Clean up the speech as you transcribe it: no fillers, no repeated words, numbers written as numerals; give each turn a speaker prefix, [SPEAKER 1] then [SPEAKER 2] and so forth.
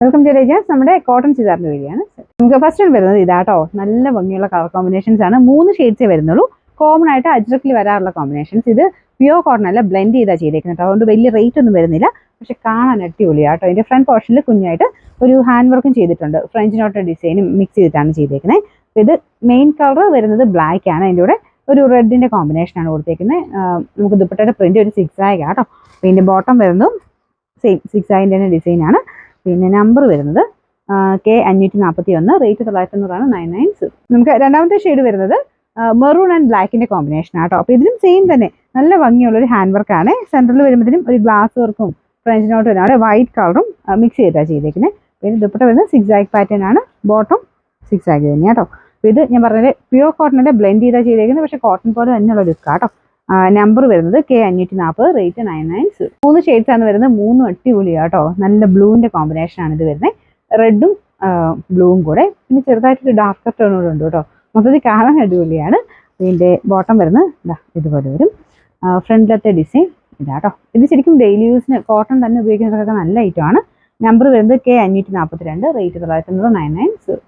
[SPEAKER 1] Welcome to രേജാസ്. നമ്മുടെ cotton ചുരിദാറിന്റെ വീഡിയോയാണ്. നമുക്ക് ഫസ്റ്റ് വരുന്നത് ഇതാട്ടോ. നല്ല ഭംഗിയുള്ള കളർ കോമ്പിനേഷൻസ് ആണ്. 3 ഷെയ്ഡ്സേ വരുന്നുള്ളൂ. കോമൺ ആയിട്ട് അജ്രക്കിൽ വരാറുള്ള കോമ്പിനേഷൻസ്. ഇത് പ്യൂർ കോട്ടൺ അല്ല, ബ്ലെൻഡ് ചെയ്താൽ ചെയ്തേക്കുന്നത്. അതുകൊണ്ട് വലിയ റേറ്റ് ഒന്നും വരുന്നില്ല, പക്ഷെ കാണാൻ അടിപൊളിയാട്ടോ. ഇതിന്റെ ഫ്രണ്ട് പോർഷനിൽ കുഞ്ഞായിട്ട് ഒരു ഹാൻഡ് വർക്കും ചെയ്തിട്ടുണ്ട്. ഫ്രഞ്ച് നോട്ട് ഡിസൈനും മിക്സ് ചെയ്തിട്ടാണ് ചെയ്തേക്കുന്നത്. ഇത് മെയിൻ കളർ വരുന്നത് ബ്ലാക്ക് ആണ്. അതിൻ്റെ കൂടെ ഒരു റെഡിന്റെ കോമ്പിനേഷൻ ആണ് കൊടുത്തേക്കുന്നത്. നമുക്ക് ദുപ്പട്ടയുടെ പ്രിന്റ് ഒരു 6 ആയി ആട്ടോ. പിന്നെ ബോട്ടം വരുന്നതും സെയിം 6 ആയിൻ്റെ തന്നെ ഡിസൈനാണ്. പിന്നെ നമ്പർ വരുന്നത് K541, റേറ്റ് 900 99. നമുക്ക് രണ്ടാമത്തെ ഷെയ്ഡ് വരുന്നത് മെറൂൺ ആൻഡ് ബ്ലാക്കിന്റെ കോമ്പിനേഷൻ ആട്ടോ. അപ്പോൾ ഇതിലും സെയിം തന്നെ നല്ല ഭംഗിയുള്ളൊരു ഹാൻഡ് വർക്കാണ്. സെൻറ്ററിൽ വരുമ്പോഴത്തേനും ഒരു ഗ്ലാസ് വർക്കും ഫ്രഞ്ച് നോട്ട് വരും. അവിടെ വൈറ്റ് കളറും മിക്സ് ചെയ്തിട്ടാണ് ചെയ്തേക്കുന്നത്. പിന്നെ ദുപ്പട്ട വരുന്നത് 6 ആഗ് പാറ്റേൺ ആണ്. ബോട്ടം 6 ആഗ് തന്നെ കേട്ടോ. അപ്പോൾ ഇത് ഞാൻ പറഞ്ഞത് പ്യൂർ കോട്ടണിന്റെ ബ്ലെൻഡ് ചെയ്താൽ ചെയ്തേക്കുന്നത്, പക്ഷേ കോട്ടൺ പോലെ തന്നെയുള്ള ലുക്ക് കേട്ടോ. നമ്പർ വരുന്നത് K540, റേറ്റ് 99. 3 ഷെയ്ഡ്സ് ആണ് വരുന്നത്. 3 അടിപൊളിയാണ് കേട്ടോ. നല്ല ബ്ലൂവിന്റെ കോമ്പിനേഷൻ ആണ് ഇത് വരുന്നത്. റെഡും ബ്ലൂവും കൂടെ, പിന്നെ ചെറുതായിട്ടൊരു ഡാർക്ക് ടോൺ കൂടെ ഉണ്ട് കേട്ടോ. മൊത്തത്തിൽ കാണാൻ അടിപൊളിയാണ്. ഇതിന്റെ ബോട്ടം വരുന്നത് ഇതുപോലെ വരും. ഫ്രണ്ടിലത്തെ ഡിസൈൻ ഇതാട്ടോ. ഇത് ശരിക്കും ഡെയിലി യൂസിന് കോട്ടൺ തന്നെ ഉപയോഗിക്കുന്നതൊക്കെ നല്ല ഐറ്റമാണ്. നമ്പർ വരുന്നത് K542, റേറ്റ് 999.